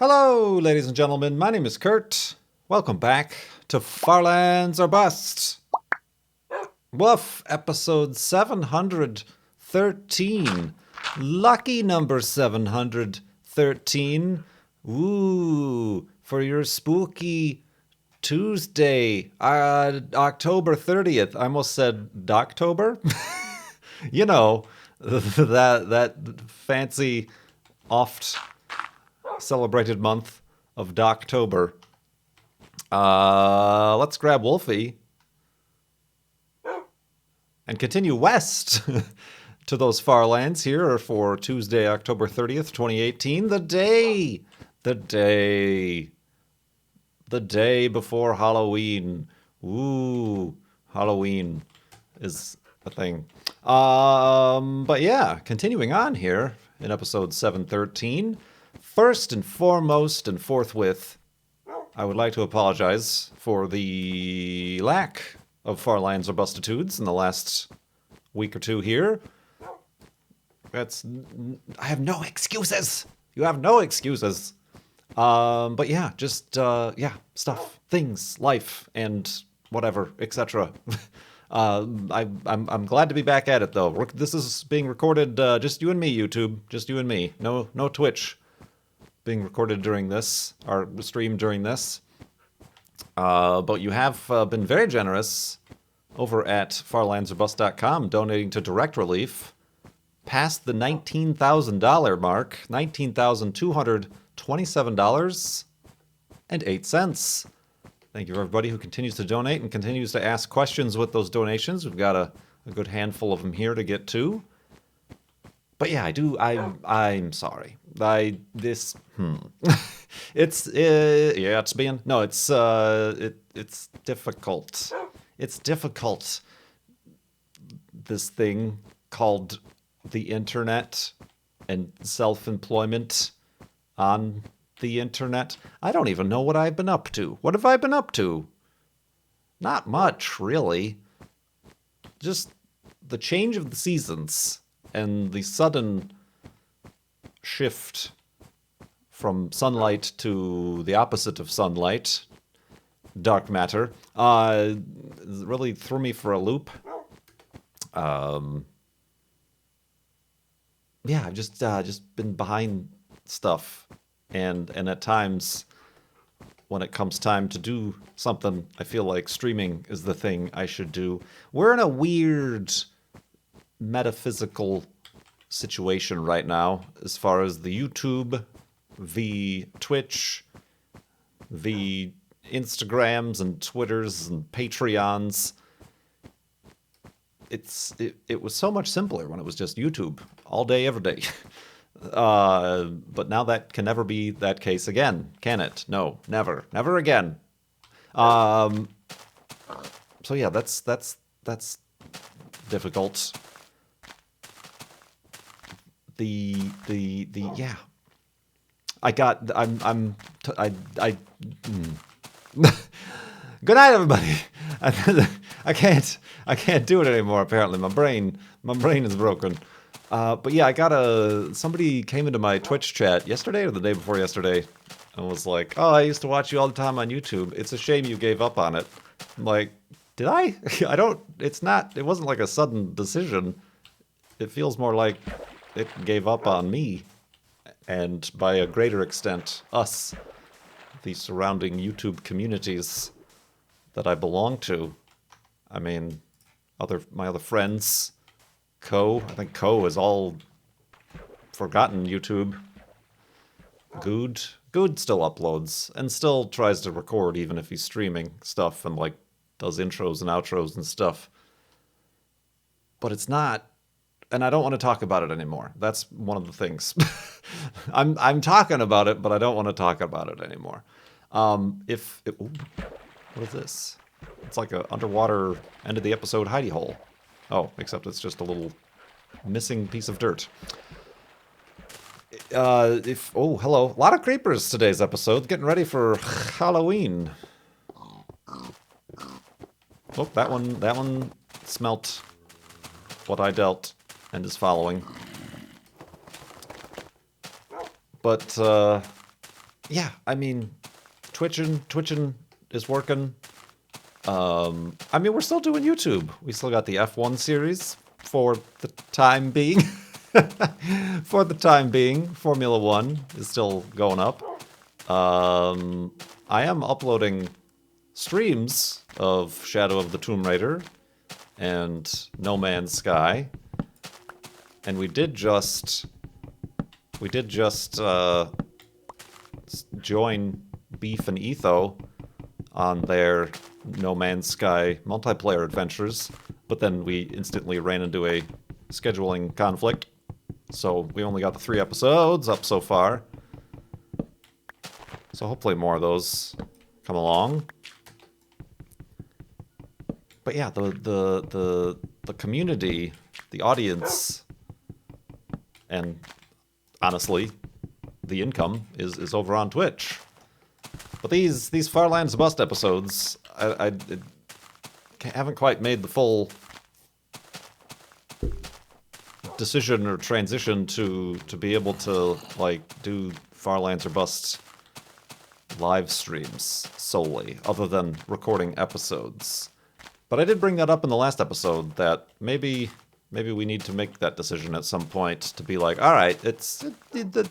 Hello, ladies and gentlemen. My name is Kurt. Welcome back to Farlands or Bust. Woof, episode 713. Lucky number 713. Ooh, for your spooky Tuesday, October 30th. I almost said Doctober. You know, that fancy oft celebrated month of Doctober. Let's grab Wolfie and continue west to those far lands here for Tuesday, October 30th, 2018. The day before Halloween. Ooh, Halloween is a thing. But yeah, continuing on here in episode 713. First and foremost and forthwith, I would like to apologize for the lack of Farlands or Bustitudes in the last week or two here. I have no excuses. You have no excuses. But yeah, just, stuff, things, life, and whatever, etc. I'm glad to be back at it, though. This is being recorded, just you and me, YouTube. Just you and me. No Twitch being recorded during this, or streamed during this. But you have been very generous over at farlandsorbust.com, donating to Direct Relief past the $19,000 mark, $19,227.08. Thank you, everybody who continues to donate and continues to ask questions with those donations. We've got a good handful of them here to get to. But yeah, I'm sorry. It's difficult. It's difficult. This thing called the internet and self-employment on the internet. I don't even know what I've been up to. What have I been up to? Not much, really. Just the change of the seasons and the sudden shift from sunlight to the opposite of sunlight, dark matter, really threw me for a loop. Yeah, I've just been behind stuff, and at times, when it comes time to do something, I feel like streaming is the thing I should do. We're in a weird metaphysical situation right now as far as the YouTube, the Twitch, the Instagrams and Twitters and Patreons. It was so much simpler when it was just YouTube all day, every day. But now that can never be that case again, can it? No, never again. So yeah, that's difficult. Yeah. Good night, everybody. I can't do it anymore. Apparently, my brain is broken. But yeah, somebody came into my Twitch chat yesterday or the day before yesterday, and was like, "Oh, I used to watch you all the time on YouTube. It's a shame you gave up on it." I'm like, did I? I don't. It's not. It wasn't like a sudden decision. It feels more like it gave up on me, and by a greater extent, us, the surrounding YouTube communities that I belong to. I mean, my other friends, I think Co is all forgotten YouTube. Good still uploads and still tries to record even if he's streaming stuff and like does intros and outros and stuff. But it's not, and I don't want to talk about it anymore. That's one of the things. I'm talking about it, but I don't want to talk about it anymore. What is this? It's like an underwater end of the episode hidey hole. Oh, except it's just a little missing piece of dirt. Hello. A lot of creepers today's episode. Getting ready for Halloween. Oh, that one smelt what I dealt and is following. But, yeah, I mean, Twitching is working. I mean, we're still doing YouTube. We still got the F1 series for the time being. For the time being, Formula One is still going up. I am uploading streams of Shadow of the Tomb Raider and No Man's Sky, and we did just join Beef and Etho on their No Man's Sky multiplayer adventures, but then we instantly ran into a scheduling conflict, so we only got the 3 episodes up so far. So hopefully more of those come along. But yeah, the community, the audience, and honestly, the income is over on Twitch. But these Farlands Bust episodes, I haven't quite made the full decision or transition to be able to like do Farlands or Bust live streams solely, other than recording episodes. But I did bring that up in the last episode that maybe we need to make that decision at some point to be like, all right, the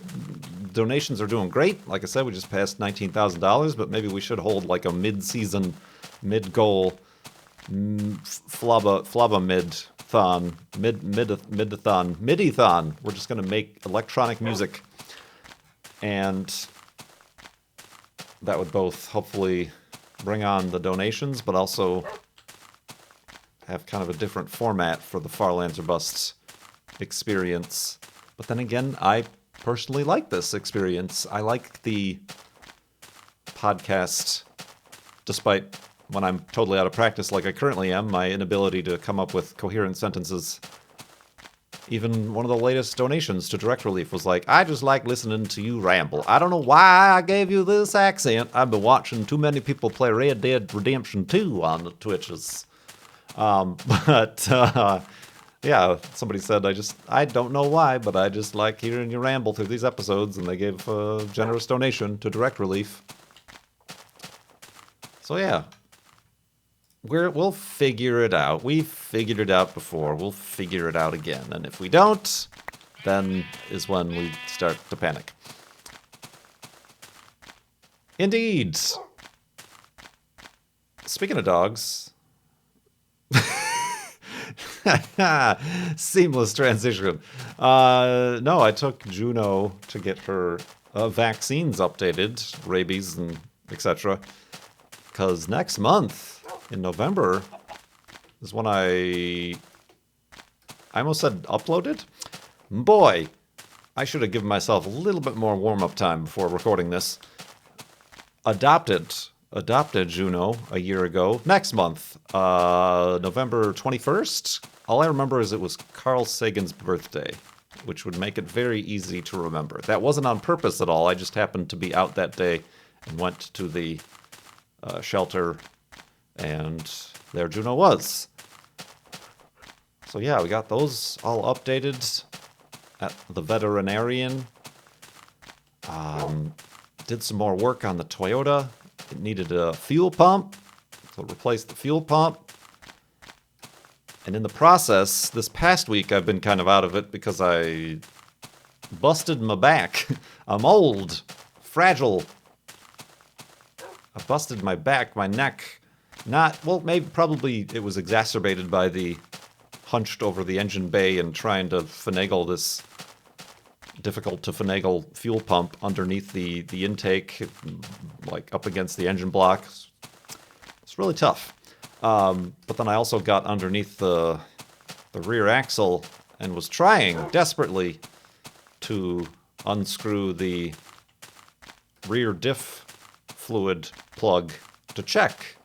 donations are doing great. Like I said, we just passed $19,000, but maybe we should hold like a mid-season, mid-goal, flubba mid-thon, midi-thon. We're just gonna make electronic music, and that would both hopefully bring on the donations, but also have kind of a different format for the Farlands or Busts experience. But then again, I personally like this experience. I like the podcast, despite when I'm totally out of practice like I currently am, my inability to come up with coherent sentences. Even one of the latest donations to Direct Relief was like, I just like listening to you ramble. I don't know why I gave you this accent. I've been watching too many people play Red Dead Redemption 2 on the Twitches. Yeah, somebody said, I don't know why, but I just like hearing you ramble through these episodes, and they gave a generous donation to Direct Relief. So yeah, we'll figure it out. We figured it out before. We'll figure it out again. And if we don't, then is when we start to panic. Indeed. Speaking of dogs... Seamless transition. No, I took Juno to get her vaccines updated, rabies and etc. Because next month, in November, is when I almost said uploaded? Boy, I should have given myself a little bit more warm-up time before recording this. Adopted Juno a year ago. Next month, November 21st. All I remember is it was Carl Sagan's birthday, which would make it very easy to remember. That wasn't on purpose at all. I just happened to be out that day and went to the shelter, and there Juno was. So yeah, we got those all updated at the veterinarian. Did some more work on the Toyota. It needed a fuel pump, so replaced the fuel pump. And in the process, this past week I've been kind of out of it because I busted my back. I'm old, fragile. I busted my back, my neck. Probably it was exacerbated by the hunched over the engine bay and trying to finagle this difficult to finagle fuel pump underneath the intake, like up against the engine block. It's really tough. But then I also got underneath the rear axle and was trying desperately to unscrew the rear diff fluid plug to check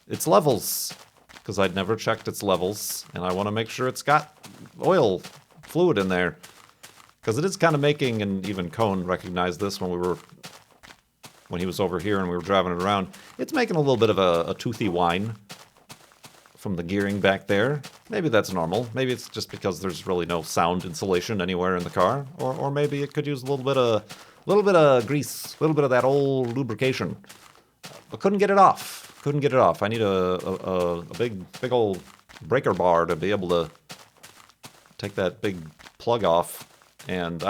its levels, because I'd never checked its levels, and I want to make sure it's got oil fluid in there. Because it is kind of making, and even Cone recognized this when he was over here and we were driving it around, it's making a little bit of a toothy whine from the gearing back there. Maybe that's normal. Maybe it's just because there's really no sound insulation anywhere in the car, or maybe it could use a little bit of grease, a little bit of that old lubrication. But couldn't get it off. Couldn't get it off. I need a big old breaker bar to be able to take that big plug off. And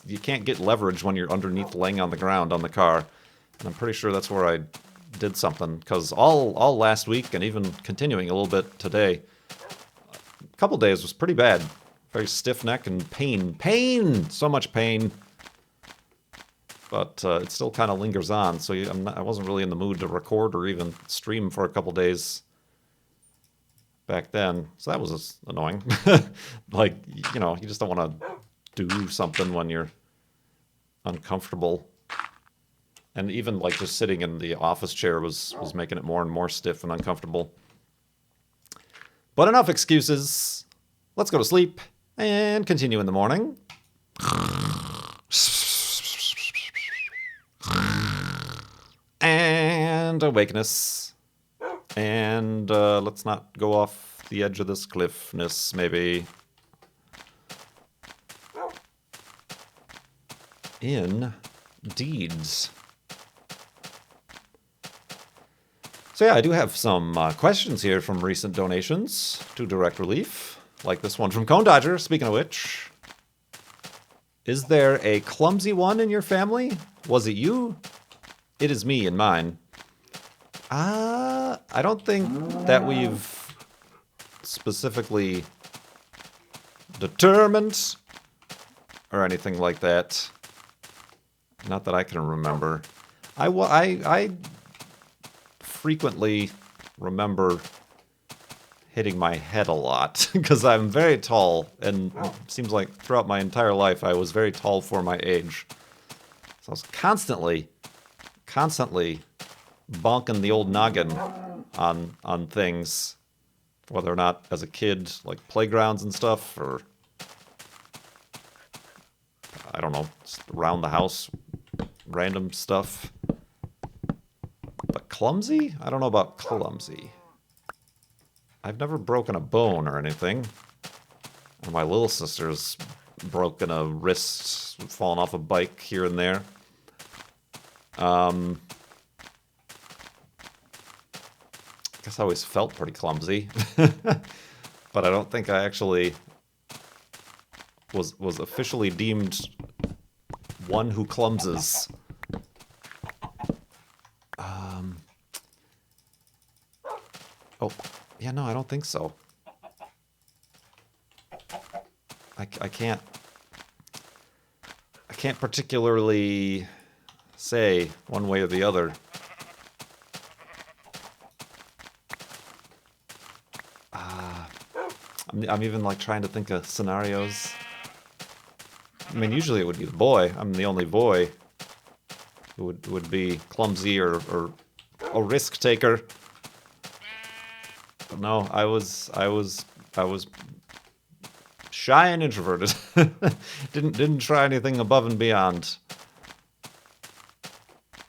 you can't get leverage when you're underneath laying on the ground on the car. And I'm pretty sure that's where I did something, because all last week and even continuing a little bit today, a couple days was pretty bad. Very stiff neck and pain, so much pain. But it still kind of lingers on, so I wasn't really in the mood to record or even stream for a couple days back then. So that was annoying. Like, you just don't want to do something when you're uncomfortable. And even like just sitting in the office chair was making it more and more stiff and uncomfortable. But enough excuses. Let's go to sleep and continue in the morning. And awakeness. And let's not go off the edge of this cliffness, maybe. Indeed. So yeah, I do have some questions here from recent donations to Direct Relief, like this one from Cone Dodger. Speaking of which, is there a clumsy one in your family? Was it you? It is me and mine. I don't think that we've specifically determined or anything like that. Not that I can remember. I frequently remember hitting my head a lot because I'm very tall, and it seems like throughout my entire life I was very tall for my age. So I was constantly bonking the old noggin on things, whether or not as a kid, like playgrounds and stuff, or I don't know, just around the house, random stuff. But clumsy? I don't know about clumsy. I've never broken a bone or anything. And my little sister's broken a wrist, fallen off a bike here and there. I guess I always felt pretty clumsy. But I don't think I actually was officially deemed one who clumses. Oh, yeah, no, I don't think so. I can't particularly say one way or the other. I'm even like trying to think of scenarios. I mean, usually it would be the boy. I'm the only boy who would be clumsy or a risk taker. But no, I was shy and introverted. didn't try anything above and beyond.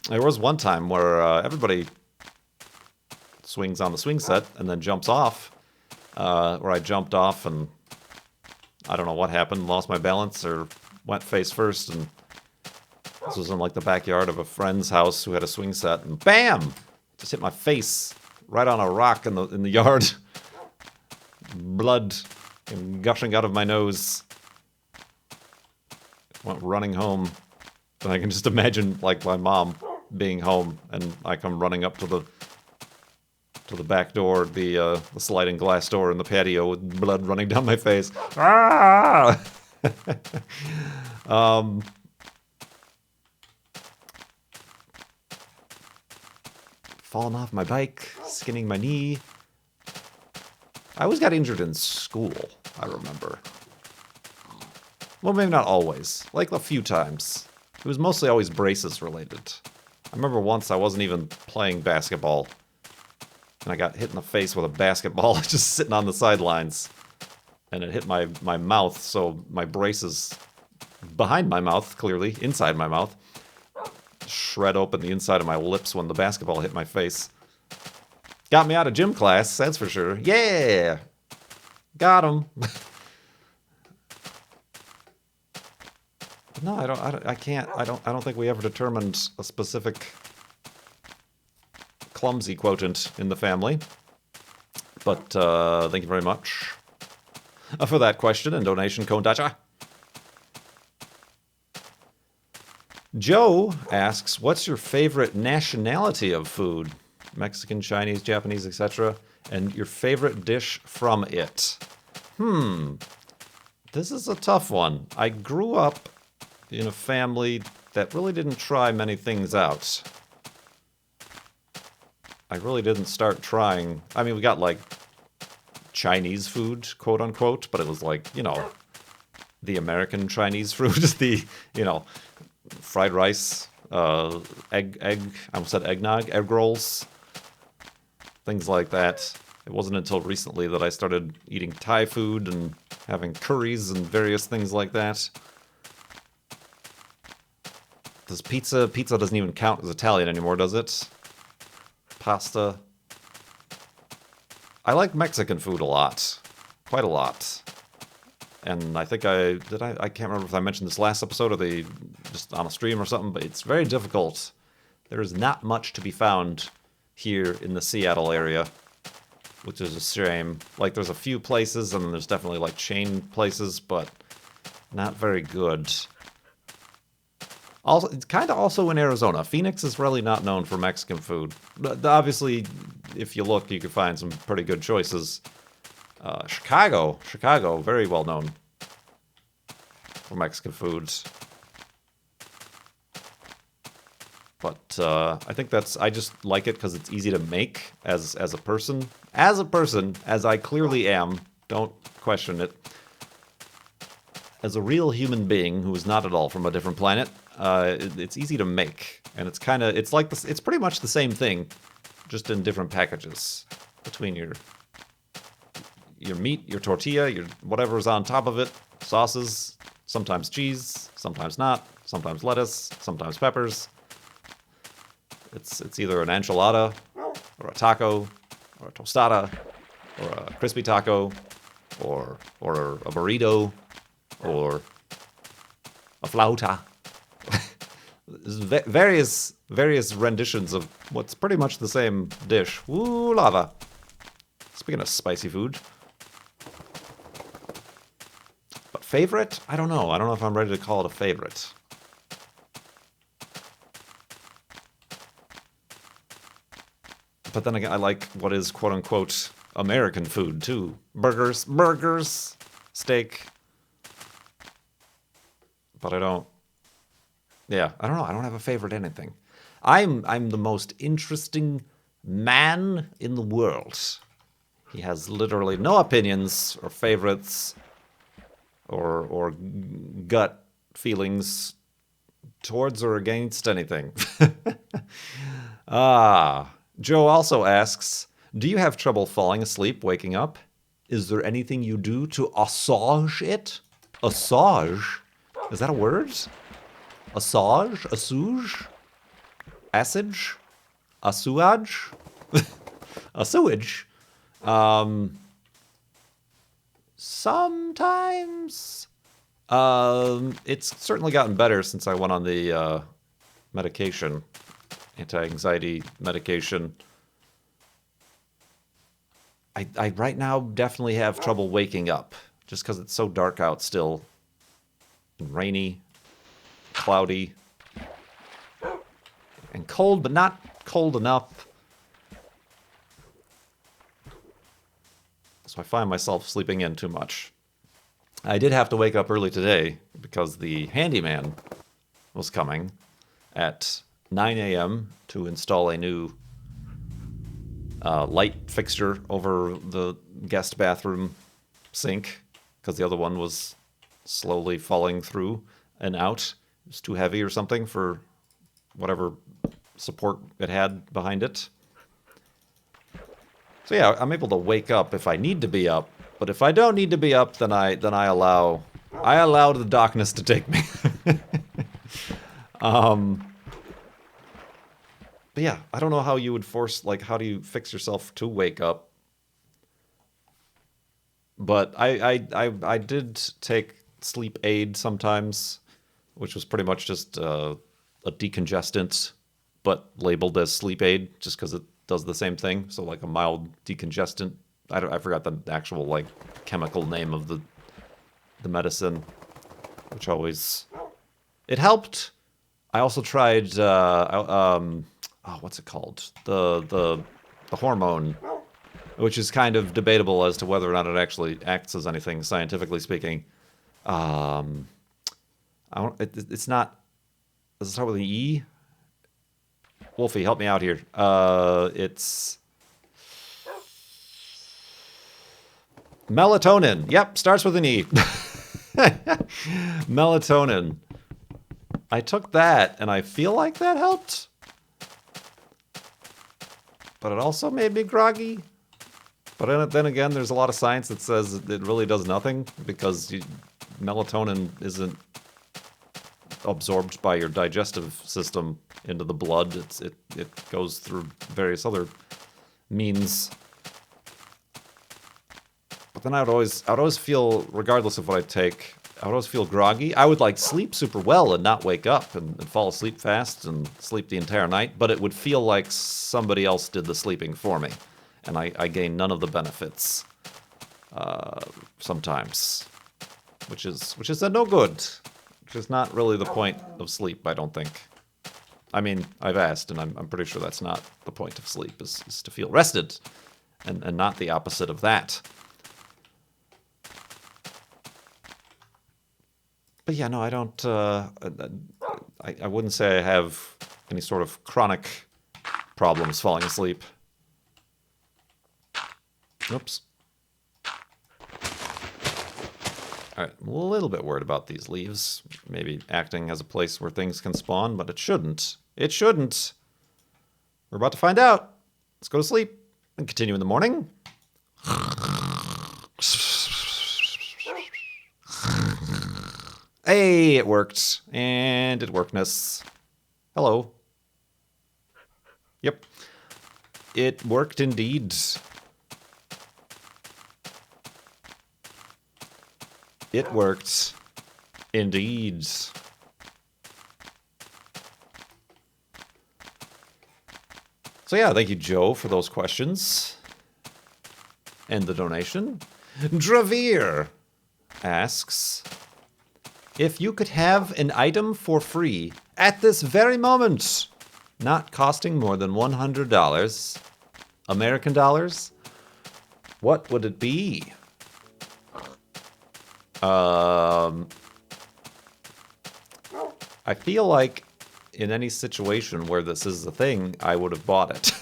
There was one time where everybody swings on the swing set and then jumps off. Where I jumped off and I don't know what happened, lost my balance or went face first, and this was in like the backyard of a friend's house who had a swing set, and bam! Just hit my face right on a rock in the yard. Blood gushing out of my nose. Went running home. And I can just imagine like my mom being home, and I come running up to the back door, the sliding glass door in the patio with blood running down my face. Ah! Falling off my bike, skinning my knee. I always got injured in school, I remember. Well, maybe not always. Like a few times. It was mostly always braces related. I remember once I wasn't even playing basketball, and I got hit in the face with a basketball just sitting on the sidelines. And it hit my mouth, so my braces behind my mouth, clearly, inside my mouth, shred open the inside of my lips when the basketball hit my face. Got me out of gym class, that's for sure. Yeah! Got him. No, I can't. I don't think we ever determined a specific clumsy quotient in the family. But thank you very much for that question and donation, Kondacha. Joe asks, what's your favorite nationality of food? Mexican, Chinese, Japanese, etc. And your favorite dish from it? This is a tough one. I grew up in a family that really didn't try many things out. I really didn't start trying. I mean, we got like Chinese food, quote unquote, but it was like, the American Chinese food, fried rice, egg, I almost said eggnog, egg rolls, things like that. It wasn't until recently that I started eating Thai food and having curries and various things like that. Does pizza doesn't even count as Italian anymore, does it? Pasta. I like Mexican food a lot. Quite a lot. And I think I can't remember if I mentioned this last episode or just on a stream or something, but it's very difficult. There is not much to be found here in the Seattle area, which is a shame. Like, there's a few places, and there's definitely, like, chain places, but not very good. Also, it's kind of also in Arizona. Phoenix is really not known for Mexican food. But obviously, if you look, you can find some pretty good choices. Chicago, very well known for Mexican foods. But I think I just like it because it's easy to make as a person. As a person, as I clearly am, don't question it. As a real human being who is not at all from a different planet, it's easy to make. And it's pretty much the same thing, just in different packages between your meat, your tortilla, your whatever's on top of it, sauces, sometimes cheese, sometimes not, sometimes lettuce, sometimes peppers. It's either an enchilada, or a taco, or a tostada, or a crispy taco, or a burrito, or a flauta. various renditions of what's pretty much the same dish. Woo lava. Speaking of spicy food. But favorite? I don't know. I don't know if I'm ready to call it a favorite. But then again, I like what is quote-unquote American food, too. Burgers, steak. But I don't know. I don't have a favorite anything. I'm the most interesting man in the world. He has literally no opinions or favorites or gut feelings towards or against anything. Joe also asks, do you have trouble falling asleep, waking up? Is there anything you do to assuage it? Assuage? Is that a word? Assuage? Assuage? Assage? Assuage? Assuage? Sometimes. It's certainly gotten better since I went on the medication. Anti-anxiety medication. I right now definitely have trouble waking up just because it's so dark out still. And rainy, cloudy, and cold, but not cold enough. So I find myself sleeping in too much. I did have to wake up early today because the handyman was coming at 9 a.m. to install a new light fixture over the guest bathroom sink because the other one was slowly falling through and out. It was too heavy or something for whatever support it had behind it. So yeah, I'm able to wake up if I need to be up, but if I don't need to be up, then I allow the darkness to take me. But yeah, I don't know how you would how do you fix yourself to wake up? But I did take sleep aid sometimes, which was pretty much just a decongestant, but labeled as sleep aid just because it does the same thing. So like a mild decongestant. I forgot the actual like chemical name of the medicine, which always it helped. I also tried what's it called? The hormone, which is kind of debatable as to whether or not it actually acts as anything scientifically speaking. Um, it's not. Does it start with an E? Wolfie, help me out here. It's melatonin. Yep, starts with an E. Melatonin. I took that, and I feel like that helped. But it also made me groggy. But then again, there's a lot of science that says it really does nothing because melatonin isn't absorbed by your digestive system into the blood. It goes through various other means. But then I would always feel, regardless of what I take, I would always feel groggy. I would like sleep super well and not wake up and fall asleep fast and sleep the entire night, but it would feel like somebody else did the sleeping for me. And I gain none of the benefits sometimes, which is a no good, which is not really the point of sleep, I don't think. I mean, I've asked, and I'm pretty sure that's not the point of sleep, is to feel rested, and not the opposite of that. But yeah, no, I don't. I wouldn't say I have any sort of chronic problems falling asleep. Oops. All right, I'm a little bit worried about these leaves. Maybe acting as a place where things can spawn, but it shouldn't. It shouldn't. We're about to find out. Let's go to sleep and continue in the morning. Hey, it worked. And it workness. Hello. Yep. It worked indeed. It worked. Indeed. So yeah, thank you, Joe, for those questions. And the donation. Dravir asks, if you could have an item for free at this very moment, not costing more than $100, American dollars, what would it be? I feel like in any situation where this is a thing, I would have bought it.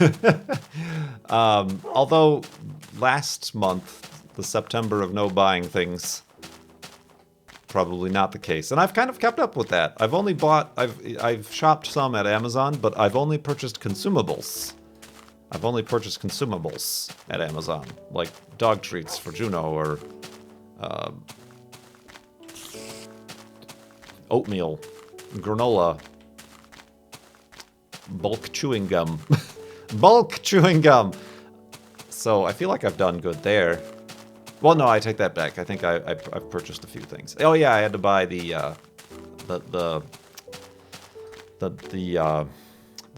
Although last month, the September of no buying things, probably not the case. And I've kind of kept up with that. I've shopped some at Amazon, but I've only purchased consumables. I've only purchased consumables at Amazon, like dog treats for Juno or oatmeal, granola, bulk chewing gum. Bulk chewing gum! So I feel like I've done good there. Well, no, I take that back. I think I've purchased a few things. Oh yeah, I had to buy the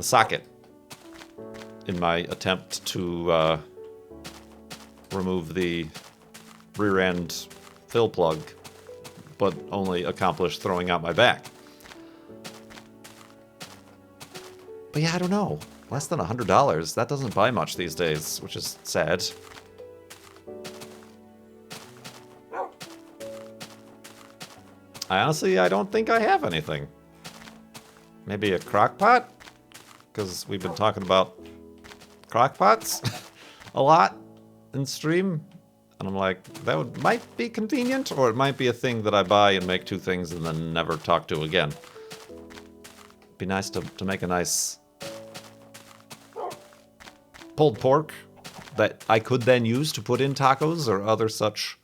socket in my attempt to remove the rear end fill plug, but only accomplished throwing out my back. But yeah, I don't know. Less than $100. That doesn't buy much these days, which is sad. I don't think I have anything. Maybe a crock pot? Because we've been talking about crock pots a lot in stream. And I'm like, might be convenient, or it might be a thing that I buy and make two things and then never talk to again. Be nice to make a nice pulled pork that I could then use to put in tacos or other such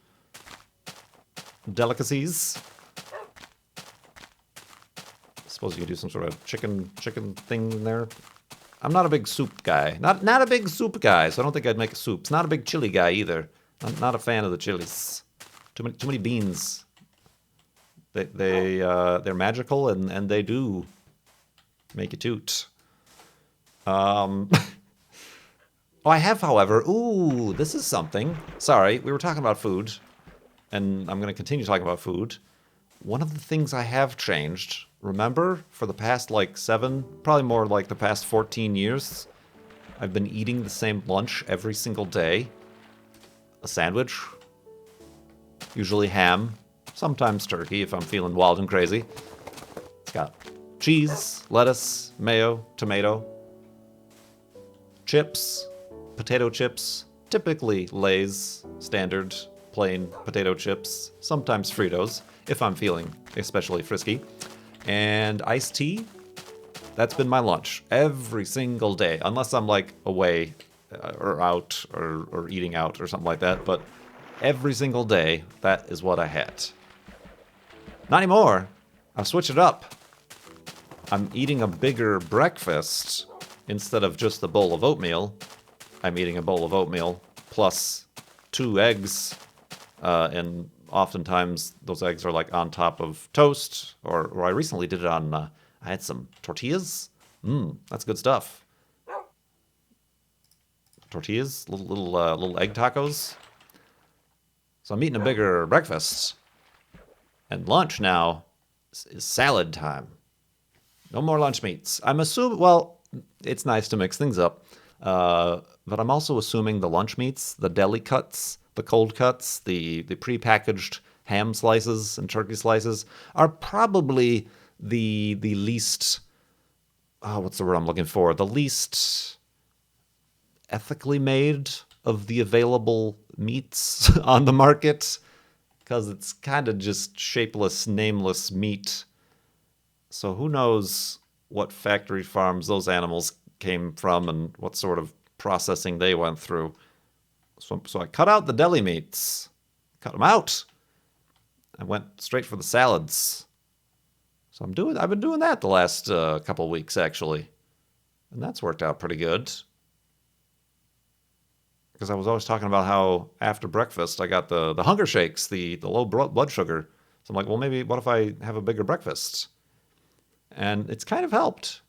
delicacies. Suppose you could do some sort of chicken thing in there. I'm not a big soup guy. Not a big soup guy, so I don't think I'd make a soup. It's not a big chili guy either. I'm not a fan of the chilies. Too many beans. They're magical and they do make you toot. Oh, I have, however. Ooh, this is something. Sorry, we were talking about food, and I'm going to continue talking about food. One of the things I have changed, remember, for the past like 7, probably more like the past 14 years, I've been eating the same lunch every single day. A sandwich, usually ham, sometimes turkey if I'm feeling wild and crazy. It's got cheese, lettuce, mayo, tomato, chips, potato chips, typically Lay's, standard, plain potato chips, sometimes Fritos, if I'm feeling especially frisky, and iced tea. That's been my lunch every single day, unless I'm like away or out or eating out or something like that, but every single day, that is what I had. Not anymore. I've switched it up. I'm eating a bigger breakfast instead of just a bowl of oatmeal. I'm eating a bowl of oatmeal plus 2 eggs, and oftentimes those eggs are like on top of toast, or I recently did it on, I had some tortillas. That's good stuff. Tortillas, little egg tacos. So I'm eating a bigger breakfast. And lunch now is salad time. No more lunch meats. I'm assuming, well, it's nice to mix things up. But I'm also assuming the lunch meats, the deli cuts, the cold cuts, the prepackaged ham slices and turkey slices are probably the least, what's the word I'm looking for? The least ethically made of the available meats on the market, because it's kind of just shapeless, nameless meat. So who knows what factory farms those animals came from and what sort of processing they went through. So I cut out the deli meats. Cut them out. I went straight for the salads. So I've been doing that the last couple of weeks, actually. And that's worked out pretty good. Because I was always talking about how after breakfast I got the hunger shakes, the low blood sugar. So I'm like, well, maybe what if I have a bigger breakfast? And it's kind of helped.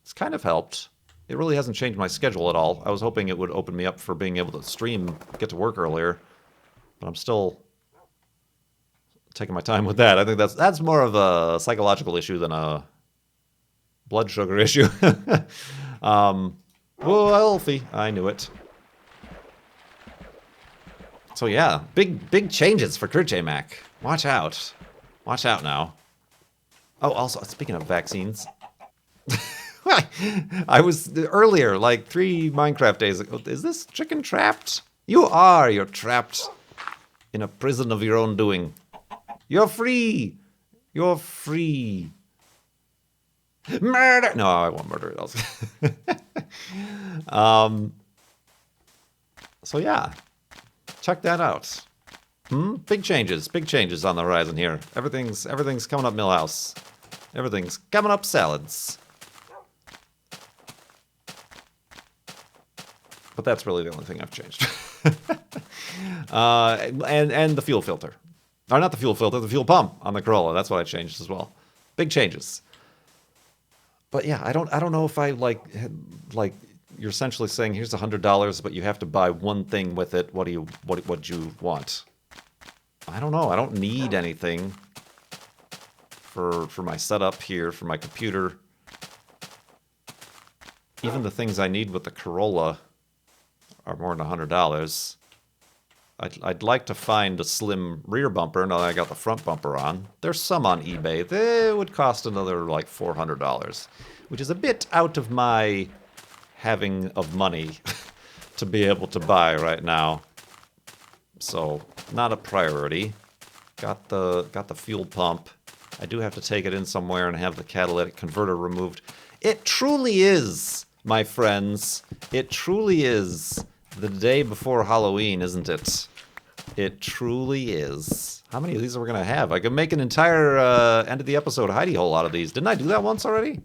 It really hasn't changed my schedule at all. I was hoping it would open me up for being able to stream, get to work earlier. But I'm still taking my time with that. I think that's more of a psychological issue than a blood sugar issue. Well, Elfie, I knew it. So yeah, big changes for Crit Mac. Watch out. Watch out now. Oh, also, speaking of vaccines. I was earlier, like 3 Minecraft days ago. Is this chicken trapped? You are. You're trapped in a prison of your own doing. You're free. You're free. Murder. No, I won't murder it. So yeah, check that out. Big changes on the horizon here. Everything's coming up Millhouse. Everything's coming up salads. But that's really the only thing I've changed. And the fuel filter. Or not the fuel filter, the fuel pump on the Corolla. That's what I changed as well. Big changes. But yeah, I don't know if I like you're essentially saying here's $100, but you have to buy one thing with it. What do you want? I don't know. I don't need anything for my setup here for my computer. Even the things I need with the Corolla are more than $100. I'd like to find a slim rear bumper now that I got the front bumper on. There's some on eBay. They would cost another like $400, which is a bit out of my having of money to be able to buy right now. So not a priority. Got the fuel pump. I do have to take it in somewhere and have the catalytic converter removed. It truly is, my friends. It truly is the day before Halloween, isn't it? It truly is. How many of these are we going to have? I could make an entire end of the episode hidey hole out of these. Didn't I do that once already?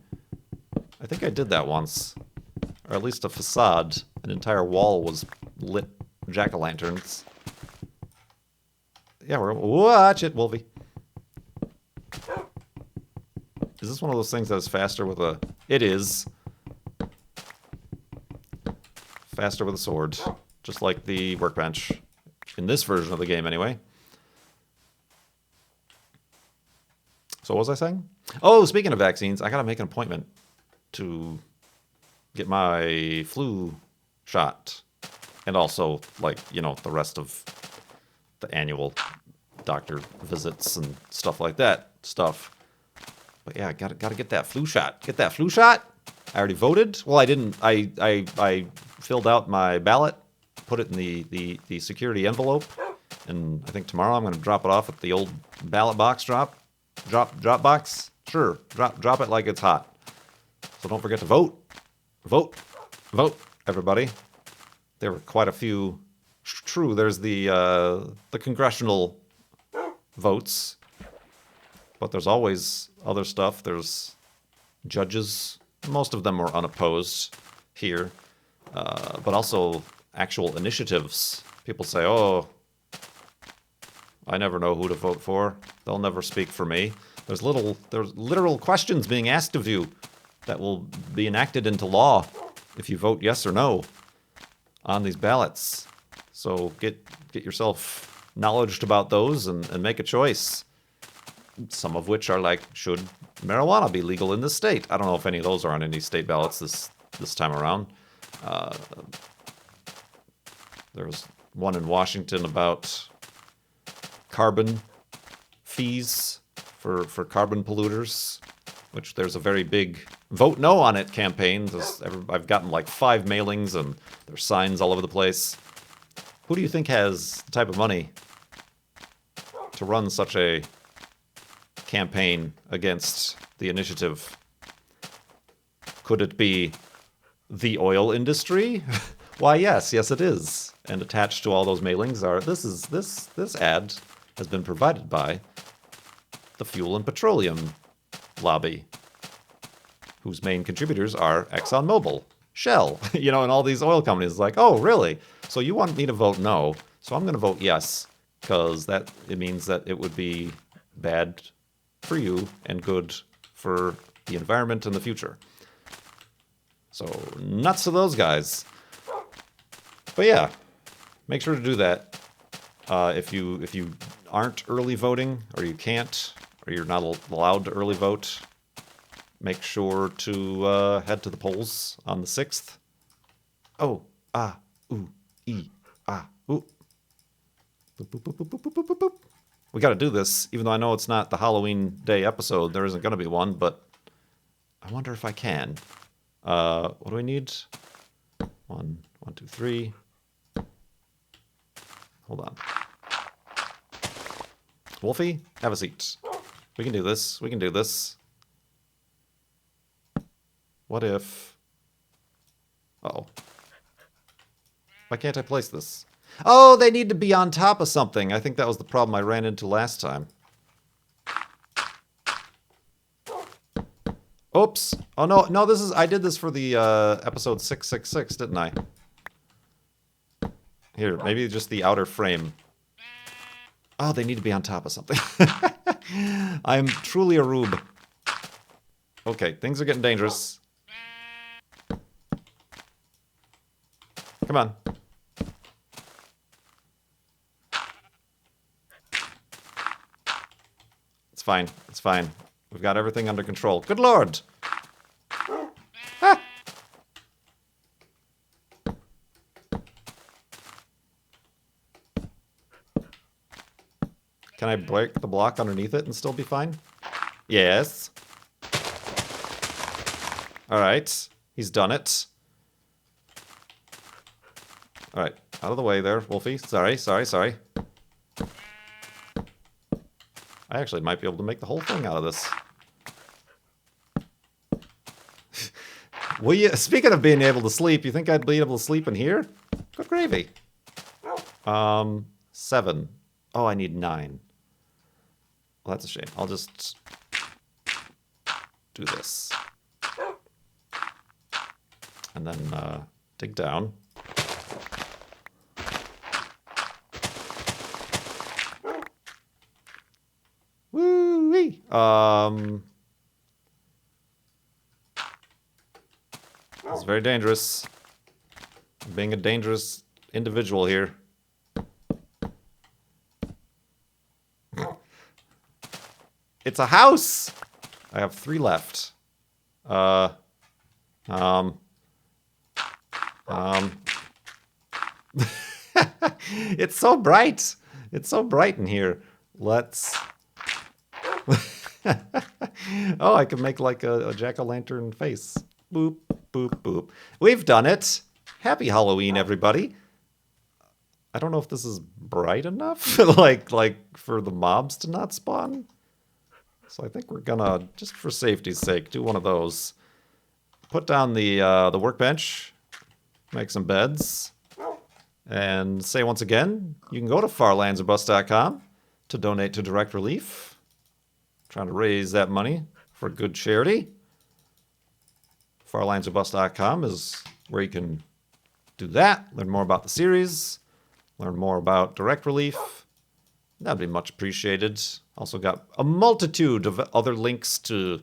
I think I did that once. Or at least a facade. An entire wall was lit jack-o'-lanterns. Yeah, watch it, Wolfie. Is this one of those things that's faster with a... It is. Faster with a sword. Just like the workbench. In this version of the game, anyway. So what was I saying? Oh, speaking of vaccines, I gotta make an appointment to get my flu shot. And also, like, you know, the rest of the annual doctor visits and stuff like that stuff. But yeah, gotta get that flu shot. Get that flu shot. I already voted. Well, I didn't. I filled out my ballot, put it in the security envelope, and I think tomorrow I'm going to drop it off at the old ballot box drop box. Sure, drop it like it's hot. So don't forget to vote, vote, vote, everybody. There were quite a few. True, there's the congressional votes, but there's always other stuff. There's judges. Most of them were unopposed here, but also actual initiatives. People say, "Oh, I never know who to vote for. They'll never speak for me." There's literal questions being asked of you that will be enacted into law if you vote yes or no on these ballots. So get yourself knowledged about those and make a choice. Some of which are like, should marijuana be legal in this state? I don't know if any of those are on any state ballots this time around. There was one in Washington about carbon fees for carbon polluters, which there's a very big vote no on it campaign. I've gotten like 5 mailings and there's signs all over the place. Who do you think has the type of money to run such a campaign against the initiative? Could it be the oil industry? Why, yes, it is. And attached to all those mailings are this ad has been provided by the Fuel and Petroleum Lobby, whose main contributors are ExxonMobil, Shell, you know, and all these oil companies. Like, oh, really? So you want me to vote no? So I'm going to vote yes, because it means that it would be bad for you and good for the environment in the future. So nuts to those guys. But yeah, make sure to do that. If you aren't early voting, or you can't, or you're not allowed to early vote, make sure to head to the polls on the 6th. Oh, ah, ooh, ee, ah, ooh. Boop, boop, boop, boop, boop, boop, boop, boop. We got to do this, even though I know it's not the Halloween Day episode. There isn't going to be one, but I wonder if I can. What do we need? 1, 2, 3. Hold on. Wolfie, have a seat. We can do this. We can do this. What if... Uh-oh. Why can't I place this? Oh, they need to be on top of something. I think that was the problem I ran into last time. Oops. Oh, no, this is... I did this for the episode 666, didn't I? Here, maybe just the outer frame. Oh, they need to be on top of something. I'm truly a rube. Okay, things are getting dangerous. Come on. It's fine. It's fine. We've got everything under control. Good Lord! Ah! Can I break the block underneath it and still be fine? Yes. Alright. He's done it. Alright. Out of the way there, Wolfie. Sorry. I actually might be able to make the whole thing out of this. Will you, speaking of being able to sleep, you think I'd be able to sleep in here? Good gravy. 7. Oh, I need 9. Well, that's a shame. I'll just do this. And then dig down. It's very dangerous. Being a dangerous individual here. It's a house! I have 3 left. It's so bright. It's so bright in here. Let's... Oh, I can make like a jack-o'-lantern face. Boop, boop, boop. We've done it. Happy Halloween, everybody. I don't know if this is bright enough, like for the mobs to not spawn. So I think we're gonna, just for safety's sake, do one of those. Put down the workbench, make some beds, and say once again, you can go to farlandsorbust.com to donate to Direct Relief. Trying to raise that money for good charity. farlandsorbust.com is where you can do that, learn more about the series, learn more about Direct Relief. That'd be much appreciated. Also got a multitude of other links to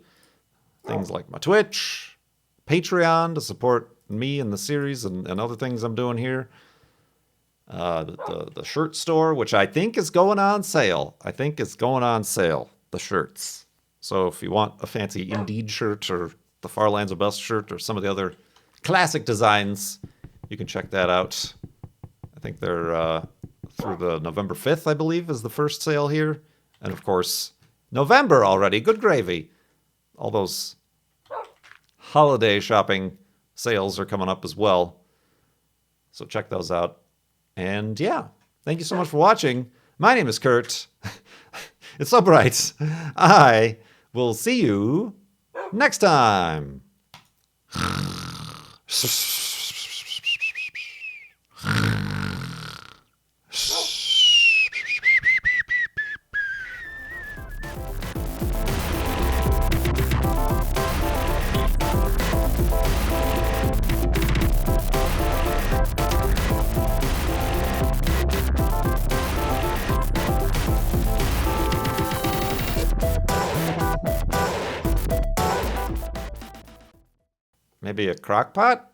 things like my Twitch, Patreon to support me and the series and other things I'm doing here. The shirt store, which I think is going on sale. The shirts. So if you want a fancy Indeed shirt or the Farlands of Bust shirt or some of the other classic designs, you can check that out. I think they're through the November 5th, I believe, is the first sale here. And of course, November already. Good gravy. All those holiday shopping sales are coming up as well. So check those out. And yeah, thank you so much for watching. My name is Kurt. It's so bright. I will see you next time. Maybe a crock pot?